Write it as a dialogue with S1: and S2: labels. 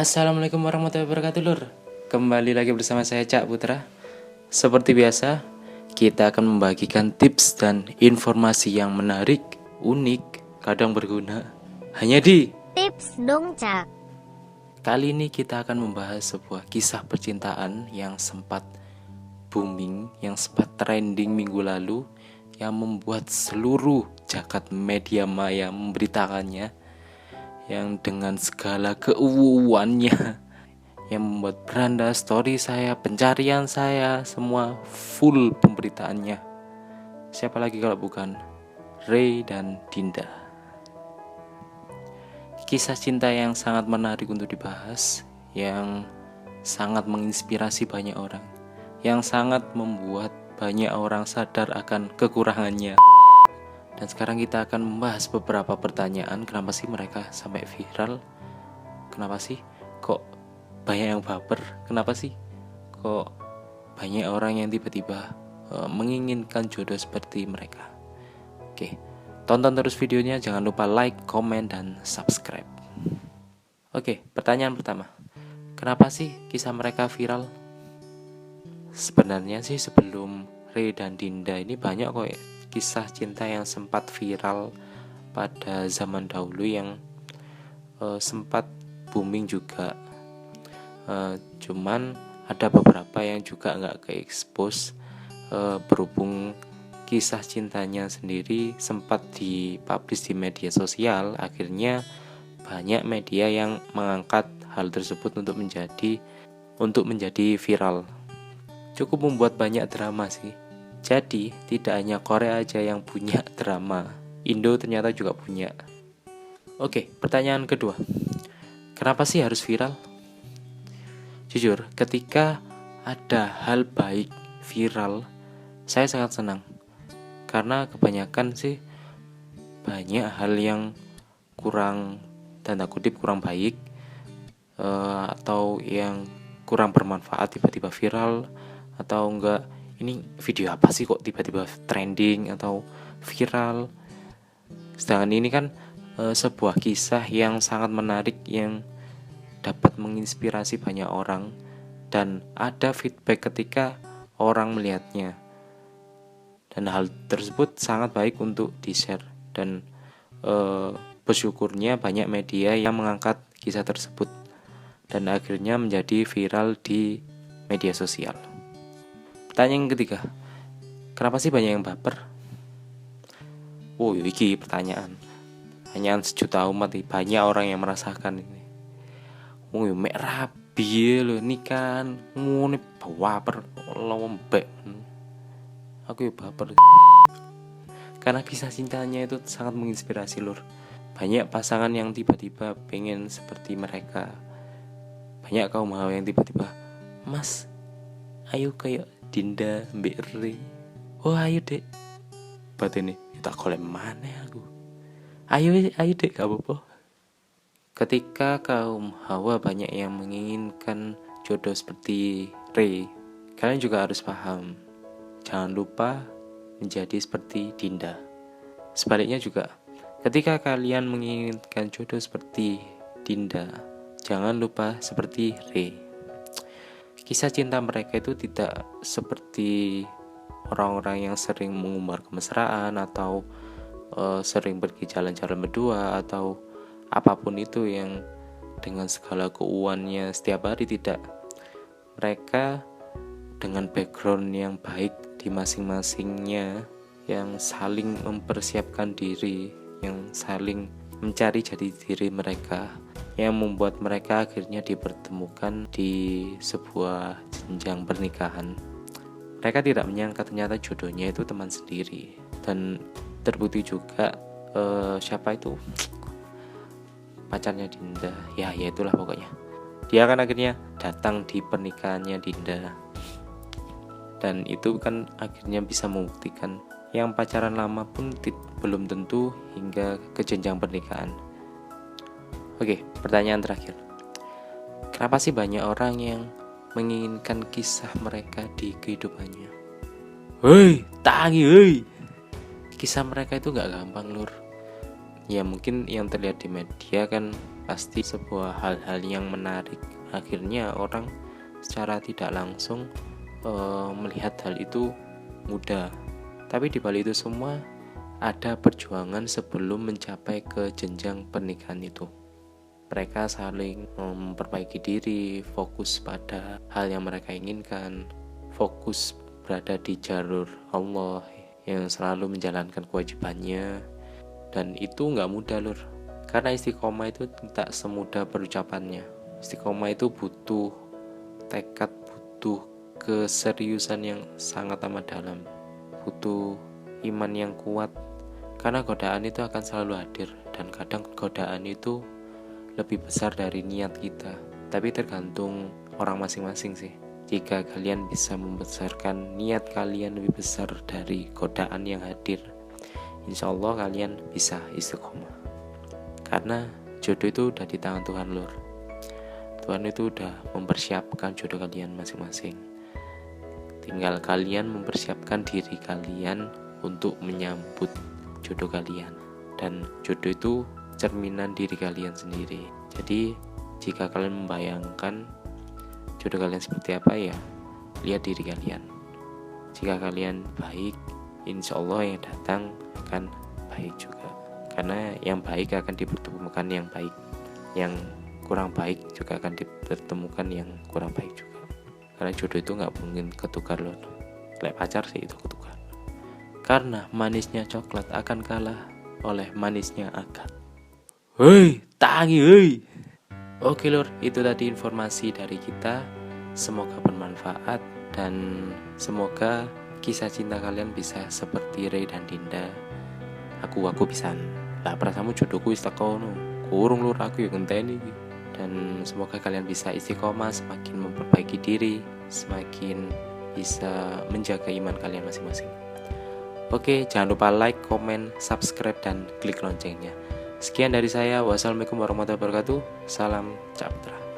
S1: Assalamualaikum warahmatullahi wabarakatuh lur. Kembali lagi bersama saya Cak Putra. Seperti biasa, kita akan membagikan tips dan informasi yang menarik, unik, kadang berguna, hanya di
S2: Tips dong Cak.
S1: Kali ini kita akan membahas sebuah kisah percintaan yang sempat booming, yang sempat trending minggu lalu, yang membuat seluruh jagat media maya memberitakannya, yang dengan segala keuuannya, yang membuat beranda story saya, pencarian saya, semua full pemberitaannya. Siapa lagi kalau bukan Ray dan Dinda. Kisah cinta yang sangat menarik untuk dibahas, yang sangat menginspirasi banyak orang, yang sangat membuat banyak orang sadar akan kekurangannya. Dan sekarang kita akan membahas beberapa pertanyaan. Kenapa sih mereka sampai viral? Kenapa sih kok banyak yang baper? Kenapa sih kok banyak orang yang tiba-tiba menginginkan jodoh seperti mereka? Oke, tonton terus videonya. Jangan lupa like, komen, dan subscribe. Oke, pertanyaan pertama. Kenapa sih kisah mereka viral? Sebenarnya sih sebelum Ray dan Dinda ini banyak kok ya kisah cinta yang sempat viral pada zaman dahulu, yang sempat booming juga. Cuman ada beberapa yang juga nggak ke-expose, berhubung kisah cintanya sendiri sempat dipublish di media sosial. Akhirnya banyak media yang mengangkat hal tersebut untuk menjadi viral. Cukup membuat banyak drama sih. Jadi tidak hanya Korea aja yang punya drama, Indo ternyata juga punya. Oke, pertanyaan kedua. Kenapa sih harus viral? Jujur, ketika ada hal baik viral, saya sangat senang. Karena kebanyakan sih banyak hal yang kurang, tanda kutip, kurang baik, atau yang kurang bermanfaat tiba-tiba viral, atau enggak, ini video apa sih kok tiba-tiba trending atau viral. Sedangkan ini kan sebuah kisah yang sangat menarik, yang dapat menginspirasi banyak orang, dan ada feedback ketika orang melihatnya. Dan hal tersebut sangat baik untuk di-share. Dan bersyukurnya banyak media yang mengangkat kisah tersebut dan akhirnya menjadi viral di media sosial. Pertanyaan yang ketiga. Kenapa sih banyak yang baper? Oh, ini pertanyaan sejuta umat nih. Banyak orang yang merasakan ini. Oh, mek rabi lho nikan ngene baper lombek. Aku baper. Karena kisah cintanya itu sangat menginspirasi lur. Banyak pasangan yang tiba-tiba pengen seperti mereka. Banyak kaum hawa yang tiba-tiba, "Mas, ayo kayak Dinda mbek Ray." "Oh ayo dek." Batin nih, tak golek maneh aku. Ayo dek, gak apa-apa. Ketika kaum hawa banyak yang menginginkan jodoh seperti Ray, kalian juga harus paham, jangan lupa menjadi seperti Dinda. Sebaliknya juga, ketika kalian menginginkan jodoh seperti Dinda, jangan lupa seperti Ray. Kisah cinta mereka itu tidak seperti orang-orang yang sering mengumbar kemesraan atau sering pergi jalan-jalan berdua atau apapun itu yang dengan segala keuangannya setiap hari. Tidak. Mereka dengan background yang baik di masing-masingnya, yang saling mempersiapkan diri, yang saling mencari jati diri mereka, yang membuat mereka akhirnya dipertemukan di sebuah jenjang pernikahan. Mereka tidak menyangka ternyata jodohnya itu teman sendiri. Dan terbukti juga siapa itu pacarnya Dinda, ya itulah pokoknya. Dia kan akhirnya datang di pernikahannya Dinda, dan itu kan akhirnya bisa membuktikan yang pacaran lama pun belum tentu hingga ke jenjang pernikahan. Oke, pertanyaan terakhir. Kenapa sih banyak orang yang menginginkan kisah mereka di kehidupannya? Hei, tangi hei. Kisah mereka itu gak gampang lur. Ya mungkin yang terlihat di media kan pasti sebuah hal-hal yang menarik. Akhirnya orang secara tidak langsung melihat hal itu mudah. Tapi di balik itu semua ada perjuangan sebelum mencapai ke jenjang pernikahan itu. Mereka saling memperbaiki diri, fokus pada hal yang mereka inginkan, fokus berada di jalur Allah yang selalu menjalankan kewajibannya. Dan itu nggak mudah lur, karena istiqomah itu tak semudah perucapannya. Istiqomah itu butuh tekad, butuh keseriusan yang sangat amat dalam, butuh iman yang kuat, karena godaan itu akan selalu hadir. Dan kadang godaan itu lebih besar dari niat kita, tapi tergantung orang masing-masing sih. Jika kalian bisa membesarkan niat kalian lebih besar dari godaan yang hadir, insya Allah kalian bisa istiqomah. Karena jodoh itu udah di tangan Tuhan lur. Tuhan itu udah mempersiapkan jodoh kalian masing-masing. Tinggal kalian mempersiapkan diri kalian untuk menyambut jodoh kalian. Dan jodoh itu cerminan diri kalian sendiri. Jadi jika kalian membayangkan jodoh kalian seperti apa, ya lihat diri kalian. Jika kalian baik, insya Allah yang datang akan baik juga. Karena yang baik akan dipertemukan yang baik, yang kurang baik juga akan dipertemukan yang kurang baik juga. Karena jodoh itu gak mungkin ketukar loh. Kayak pacar sih itu ketukar. Karena manisnya coklat akan kalah oleh manisnya akad. Hei, tangi hei. Oke lur, itu tadi informasi dari kita. Semoga bermanfaat dan semoga kisah cinta kalian bisa seperti Ray dan Dinda. Aku pisan. Lah perasaanmu jodohku wis teko no. Kurung lur, aku ya ngenteni iki. Dan semoga kalian bisa istiqomah, semakin memperbaiki diri, semakin bisa menjaga iman kalian masing-masing. Oke, jangan lupa like, komen, subscribe, dan klik loncengnya. Sekian dari saya. Wassalamualaikum warahmatullahi wabarakatuh. Salam Cak Putra.